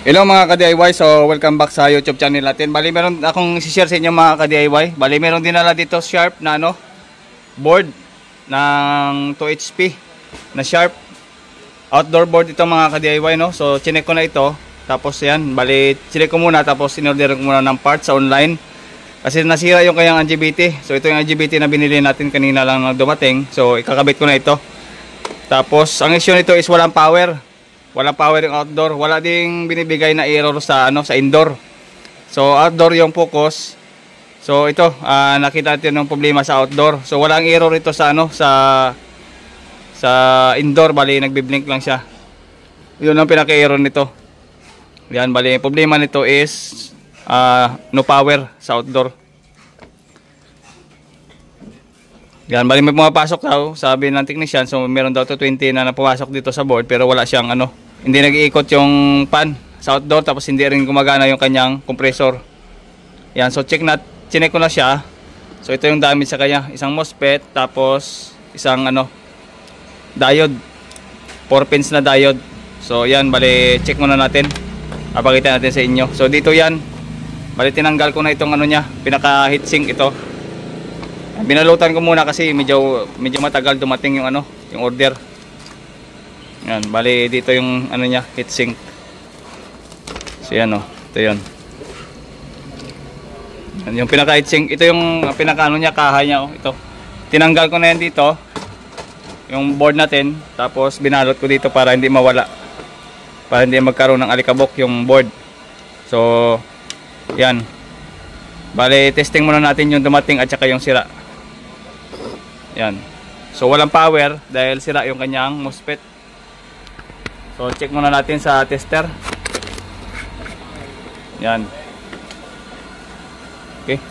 Hello mga ka-DIY, so welcome back sa YouTube channel natin. Bali meron akong i-share sa inyo mga ka-DIY. Bali meron dinala dito Sharp na board ng 2HP na Sharp outdoor board ito mga ka-DIY So chinek ko na ito. Tapos yan, bali chinek ko muna tapos in-order ko muna ng parts sa online. Kasi nasira yung kanyang IGBT. So ito yung IGBT na binili natin kanina lang dumating. So ikakabit ko na ito. Tapos ang issue nito is walang power. Walang power yung outdoor. Wala ding binibigay na error sa indoor. So outdoor yung focus. So ito, nakita natin yung problema sa outdoor. So walang error ito sa sa indoor, bali nagbi-blink lang siya. Yun ang pinaka-error nito. Yan, bali problema nito is no power sa outdoor. Yan, bali may pumapasok daw, sabi ng technician. So meron daw to 20 na pumasok dito sa board pero wala siyang hindi nag-iikot yung fan sa outdoor, tapos hindi rin gumagana yung kanyang compressor. Yan, so chinek ko na siya. So ito yung damage sa kanya, isang MOSFET tapos isang diode, 4 pins na diode. So yan, bali check muna natin, papakita natin sa inyo. So dito yan, bali tinanggal ko na itong niya, pinaka heatsink ito. Binalutan ko muna kasi medyo matagal dumating yung yung order. Yan, bali dito yung niya, heatsink. So yan ito yan. Yan yung pinaka heatsink, ito yung pinaka niya, kaha niya ito. Tinanggal ko na yan dito, yung board natin, tapos binalot ko dito para hindi mawala. Para hindi magkaroon ng alikabok yung board. So yan. Bali testing muna natin yung dumating at saka yung sira. Yan. So walang power dahil sira yung kanyang MOSFET. So check muna natin sa tester. Yan. Okay.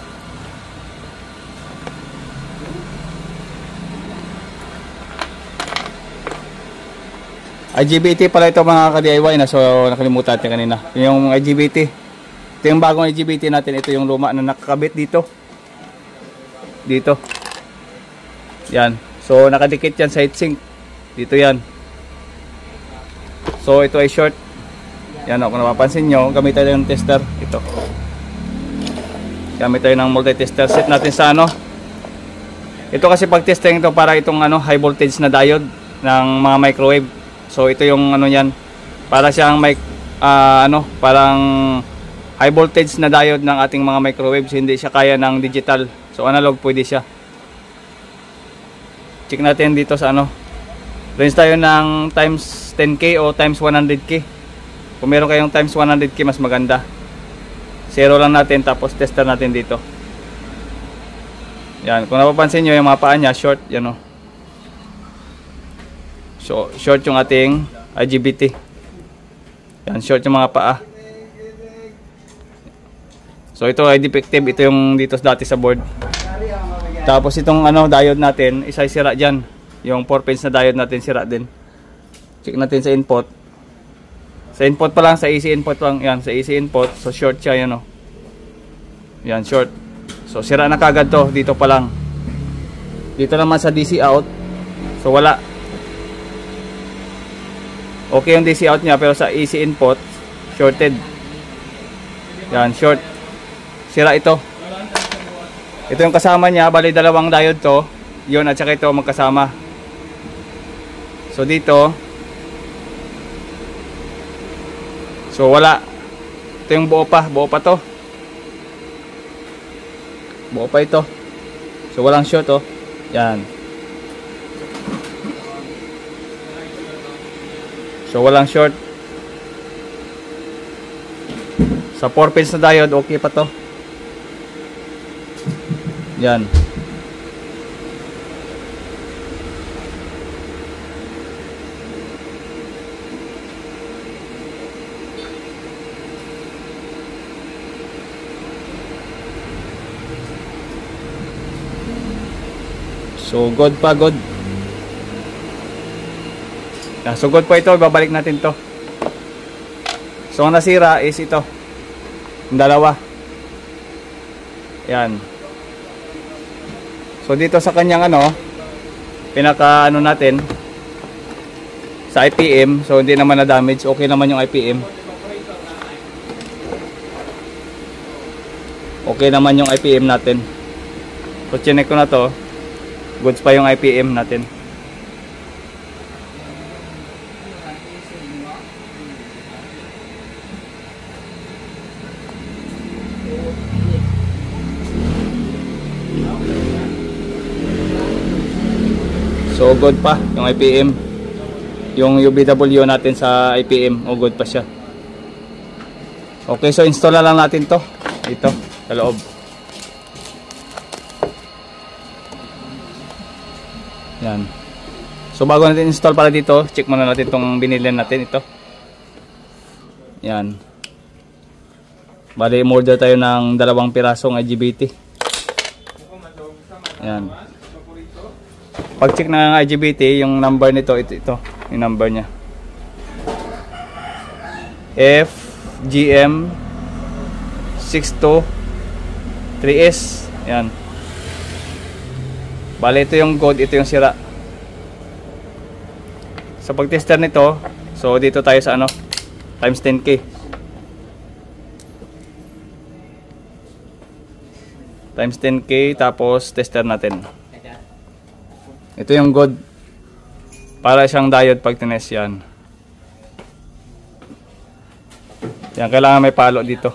IGBT pala ito mga ka-DIY na, so nakalimutan natin kanina. Yung IGBT. Ito yung bagong IGBT natin. Ito yung luma na nakakabit dito. Dito. Yan. So nakadikit yan sa heatsink. Dito yan. So ito ay short. Yan kung napapansin nyo, gamit tayo ng tester. Ito. Gamit tayo ng multi-tester. Set natin sa ito kasi pag testing ito para itong high voltage na diode ng mga microwave. So ito yung yan. Para siyang parang high voltage na diode ng ating mga microwaves. Hindi siya kaya ng digital. So analog pwede siya. Check natin dito sa range tayo ng times 10K o times 100K. Kung meron kayong times 100K mas maganda. Zero lang natin tapos tester natin dito. Yan, kung napapansin nyo yung mga paa niya short, yan So short yung ating IGBT. Yan, short yung mga paa. So ito ay defective, ito yung dito dati sa board. Tapos itong diode natin, isa sira dyan. Yung 4 pins na diode natin sira din. Check natin sa input. Sa input pa lang, sa AC input lang. Yan, sa AC input. So short siya, yan Yan, short. So sira na kagad to, dito pa lang. Dito naman sa DC out. So wala. Okay yung DC out niya, pero sa AC input, shorted. Yan, short. Sira ito. Ito yung kasama niya, bali dalawang diode to. Yun, at saka ito magkasama. So dito, so wala. Ito yung buo pa to. Buo pa ito. So walang short Yan. So walang short. Sa 4 pins na diode, okay pa to. Yan. So good pa, good. So good pa ito, babalik natin to. So ang nasira is ito. Yung dalawa. Yan. So dito sa kanyang pinaka natin sa IPM, so hindi naman na damage, okay naman yung IPM. okay naman yung IPM natin. So chinek ko na to, goods pa yung IPM natin. So good pa yung IPM. Yung UBW natin sa IPM, good pa siya. Okay, so install na lang natin to. Ito, sa loob. Yan. So bago natin install para dito, check muna natin tong binili natin ito. Yan. Bali, order tayo ng 2 pirasong IGBT. Yan. Pag check ng IGBT, yung number nito, ito yung number niya. FGM 623S. Yan. Bale, ito yung good, ito yung sira. Sa pag-tester nito, so dito tayo sa ano, times 10K. Times 10K, tapos tester natin. Ito yung good. Para siyang diode pag tinest yan. Yan, kailangan may palo dito.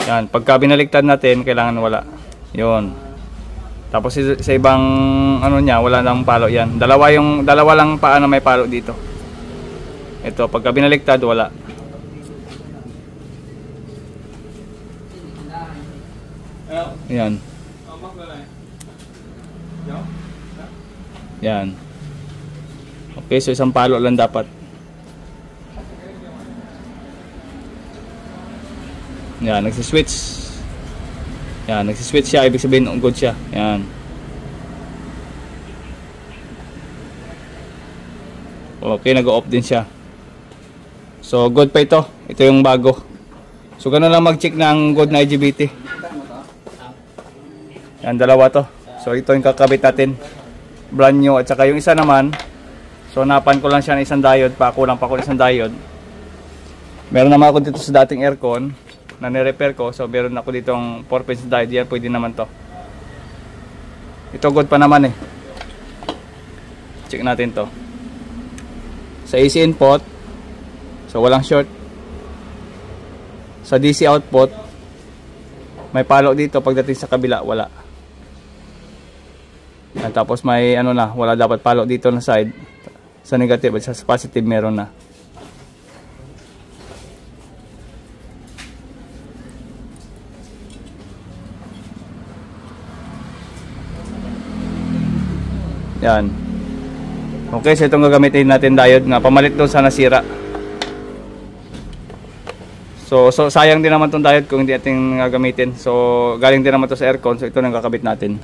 Yan, pagka binaliktad natin, kailangan wala. Yun. Tapos sa ibang ano niya, wala nang palo yan. Dalawa lang paa na may palo dito. Ito, pagka binaliktad, wala. Yan. Yan. Okay, so isang palo lang dapat. Yan, nagsiswitch. Yan, nagsiswitch siya, ibig sabihin good siya. Yan. Okay, nag-off din siya. So, good pa ito. Ito yung bago. So, ganoon lang mag-check ng good na IGBT. Yan, dalawa to. So, ito yung kakabit natin. Brand new. At saka yung isa naman, so napan ko lang siya ng isang diode, kulang pa ko ng isang diode. Meron naman ako dito sa dating aircon na nirepair ko, so meron ako ditong 4-pins diode. Yan, pwede naman to. Ito good pa naman eh. Check natin to. Sa AC input, so walang short. Sa DC output, may palo dito, pagdating sa kabila wala. At tapos may ano na, wala dapat palo dito na side. Sa negative at sa positive meron na. Yan. Okay, so itong gagamitin natin diode nga, pamalit doon sa nasira. So sayang din naman itong diode kung hindi natin gagamitin. So galing din naman to sa aircon, so ito nang kakabit natin.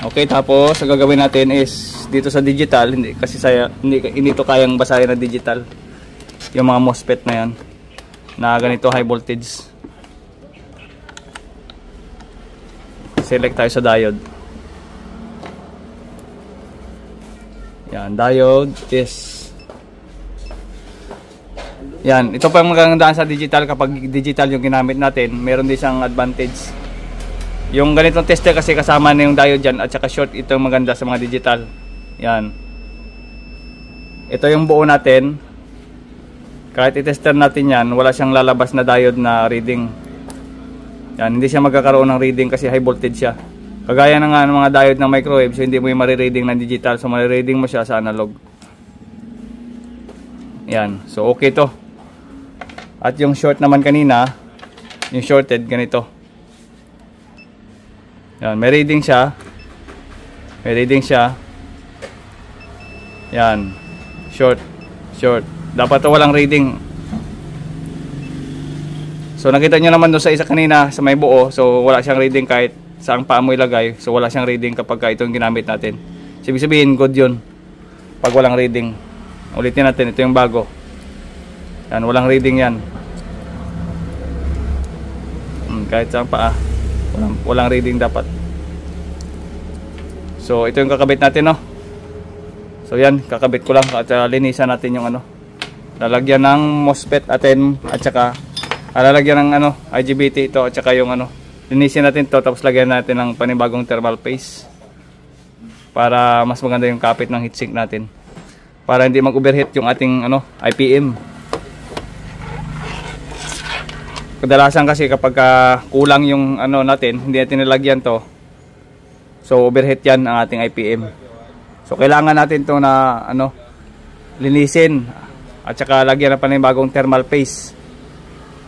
Okay, tapos ang gagawin natin is dito sa digital, hindi to kayang basahin na digital. Yung mga MOSFET na yan na ganito high voltage. Select tayo sa diode. Yan, diode is yan, ito pa yung magandaan sa digital. Kapag digital yung ginamit natin, meron din siyang advantage. Yung ganitong tester kasi kasama na yung diode dyan at saka short, ito yung maganda sa mga digital. Yan. Ito yung buo natin. Kahit i-tester natin yan, wala siyang lalabas na diode na reading. Yan, hindi siya magkakaroon ng reading kasi high voltage siya. Kagaya na nga ng mga diode ng microwave, so hindi mo yung marireading ng digital. So marireading mo siya sa analog. Yan, so okay to. At yung short naman kanina, yung shorted, ganito. Yan, may reading siya. May reading siya. Yan. Short. Dapat to walang reading. So nakita nyo naman doon sa isa kanina sa may buo. So wala siyang reading kahit saan pa mo ilagay. So wala siyang reading kapag ito yung ginamit natin. So, ibig sabihin good yun pag walang reading. Ulitin natin. Ito yung bago. Yan, walang reading yan. Kahit saan pa walang reading dapat. So ito yung kakabit natin, no. So yan, kakabit ko lang at linisan natin yung ano. Lalagyan ng MOSFET atin at saka Lalagyan ng ano, IGBT ito at saka yung ano, linisin natin to tapos lagyan natin ng panibagong thermal paste para mas maganda yung kapit ng heatsink natin. Para hindi mag-overheat yung ating ano, IPM. Kadalasan kasi kapag kulang yung ano natin, hindi natin nilagyan to. So overheat yan ang ating IPM. So kailangan natin to na ano, linisin at saka lagyan ng panibagong thermal paste.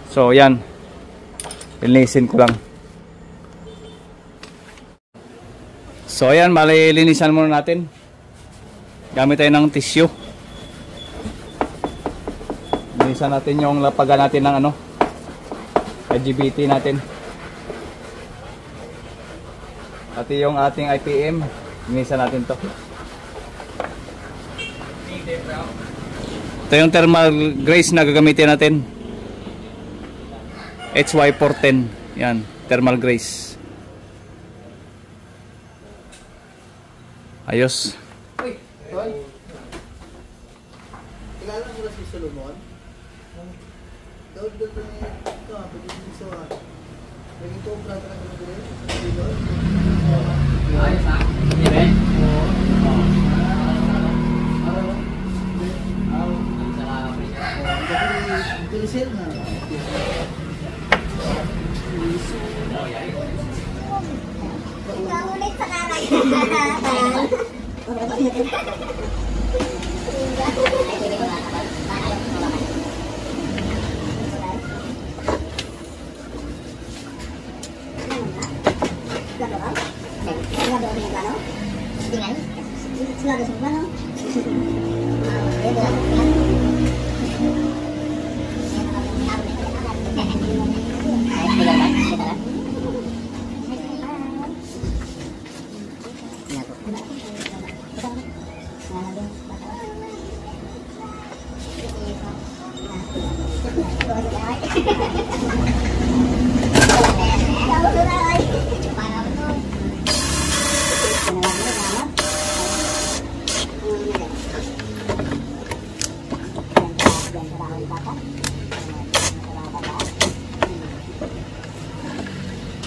So yan, linisin ko lang. So ayan, malilinisan muna natin. Gamit tayo ng tissue. Linisan natin yung lapagan natin ng ano, IGBT natin. Pati yung ating IPM, linisan natin to. Ito yung thermal grease na gagamitin natin. HY410. Yan, thermal grease. Ayos. Uy, Tol. Kilala mo na si Solomon? Doon ito, pagdating sa naging kumpra ka na doon. Ayos ha? Hindi rin? Oo. Tulisin na. Ikaw ulit sa kanan.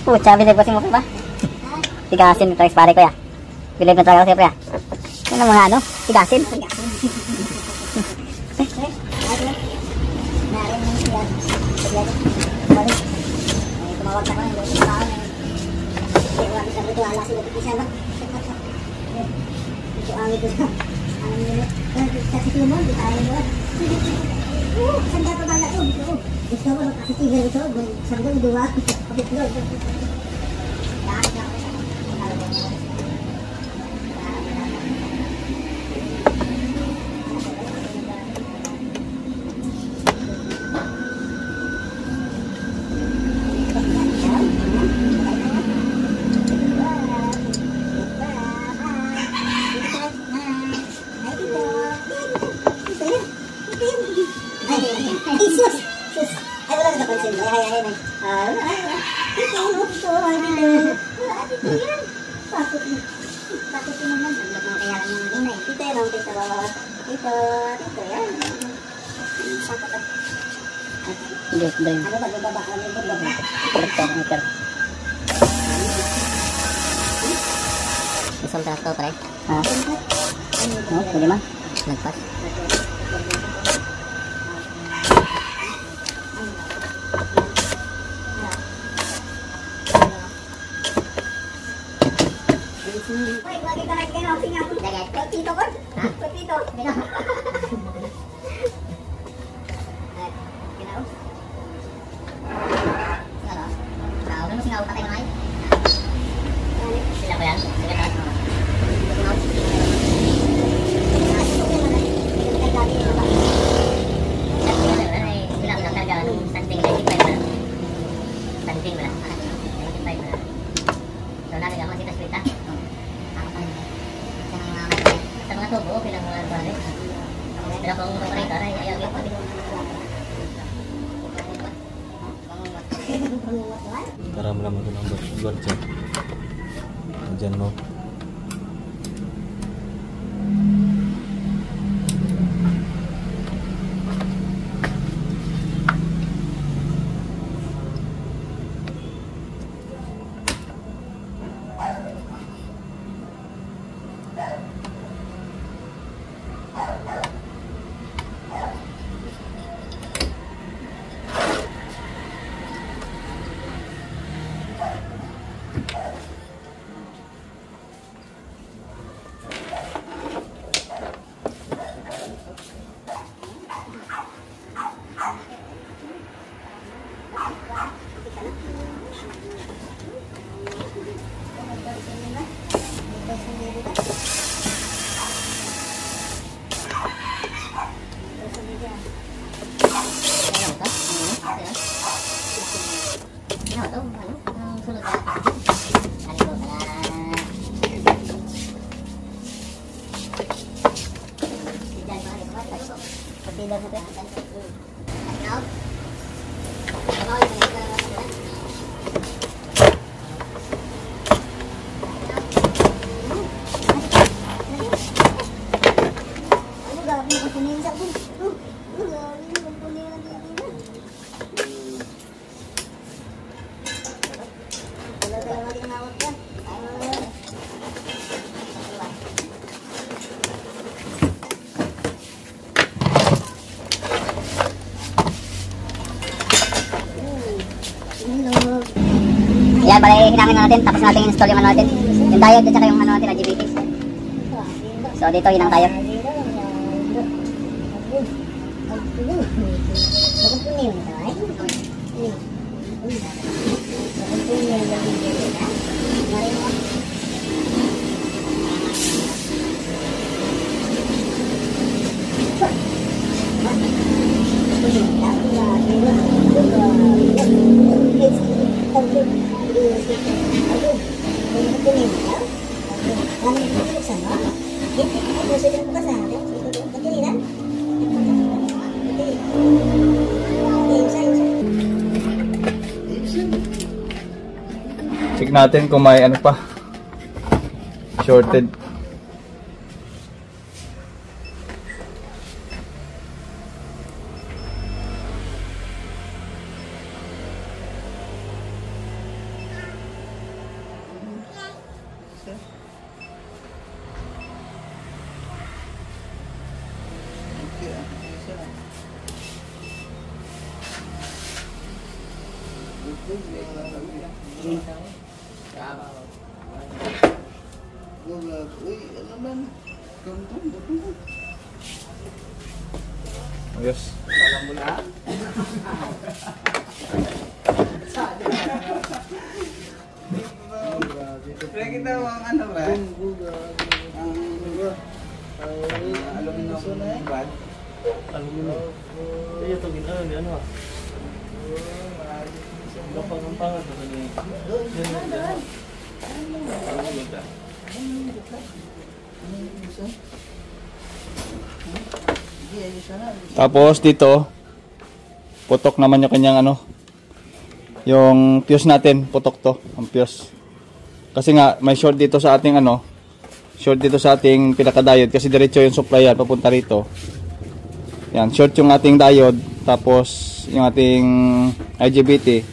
Pucha, bilib kasi mo pa ba? Tigasin ito, pare ko ya. Bilib na talaga siya pa ya. Ano mga ano? Tigasin. Tumawag sa kanan, sa kanan. Wala sa ito, ala sila isa ba? Ito ang ito sa ang minute. Kasi tumon, di tayo mo. Sanda pa ba na ito? Gusto ko kasi tigil ito, sanda mo dua. Kapit lo. Isang trakto pare. Ha? Oh, pwede man. Nagpas. Uy, wagi ka na kayo, singa. Pagtito ko? Ha? Pagtito. Singaw patay na kayo. Sila ko yan. Sige taas mo. Para malaman ko ng buat dyan. Dyan mo. Yan, bali hinangin na natin, tapos natin install yung ano natin, yung diode at saka yung ano natin, IGBT. So dito hinang tayo. Check natin kung may ano pa. Shorted. Uy, ano man? Gantong. Ayos. Alam mo na? Pre, kita mo ang ano ba? Ang aluminum bad. Aluminum. Kaya ito, ano ah. Lapang ang pangat ito ni. Tapos dito, putok naman yung kanyang ano, yung fuse natin, putok to, ang fuse. Kasi nga, may short dito sa ating ano, short dito sa ating pinaka-diode kasi diretso yung supply yan, papunta rito. Yan, short yung ating diode, tapos yung ating IGBT.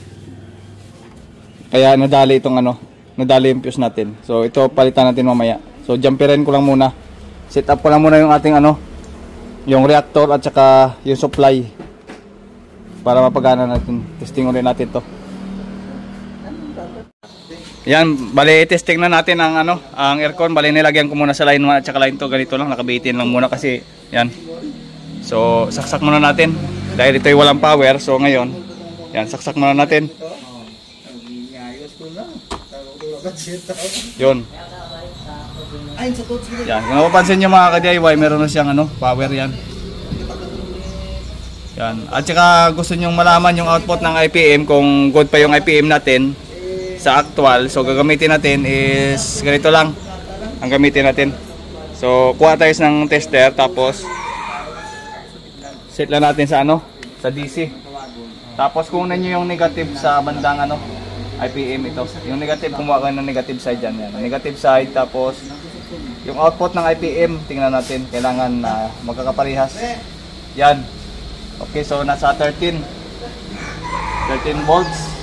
Kaya nadali itong ano, nadali yung fuse natin. So ito palitan natin mamaya. So jumperin ko lang muna. Set up ko lang muna yung ating ano, yung reactor at saka yung supply para mapagana natin. Testing ulit natin to. Yan, bali testing na natin ang ano, ang aircon. Bali nilagyan ko muna sa line 1 at saka line 2. Ganito lang, nakabitin lang muna kasi yan. So saksak muna natin dahil ito ay walang power. So ngayon, yan, saksak muna natin. Yun. Yan, kung napapansin nyo mga ka-DIY, meron na siyang ano, power yan. Yan. At saka gusto nyo malaman yung output ng IPM, kung good pa yung IPM natin sa actual. So gagamitin natin is ganito lang ang gamitin natin. So kuha tayo ng tester, tapos set lang natin sa ano, sa DC. Tapos kunin nyo yung negative sa bandang ano, IPM ito. Yung negative, kumuha kayo ng negative side dyan. Yan. Negative side, tapos yung output ng IPM, tingnan natin. Kailangan na magkakaparehas. Yan. Okay, so nasa 13 volts.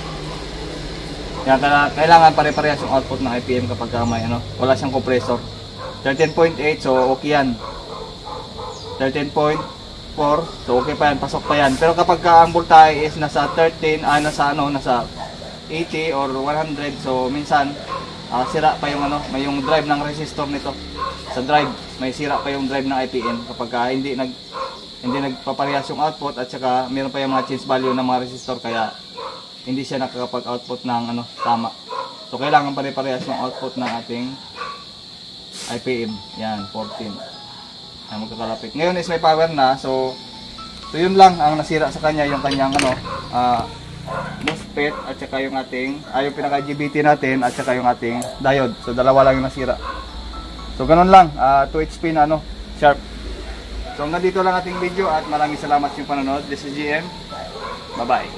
Yan, kailangan pare-parehas yung output ng IPM kapag may ano, wala siyang compressor. 13.8, so okay yan. 13.4, so okay pa yan, pasok pa yan. Pero kapag ang voltage is nasa 13, nasa 80 or 100, so minsan sira pa yung ano, may yung drive ng resistor nito. Sa drive may sira pa yung drive ng IPM kapag hindi nagpaparehas yung output, at saka meron pa yung mga change value ng mga resistor, kaya hindi siya nakakapag-output ng ano, tama. So kailangan pare-parehas yung output ng ating IPM. Yan, 14. Ay, magkakalapit. Ngayon is may power na, so So yun lang ang nasira sa kanya, yung kanyang MOSFET at saka yung ating yung pinaka GBT natin at saka yung ating diode. So dalawa lang yung nasira. So ganun lang, 2 HP na sharp. So hanggang dito lang ating video at maraming salamat sa panonood. This is GM. Bye-bye.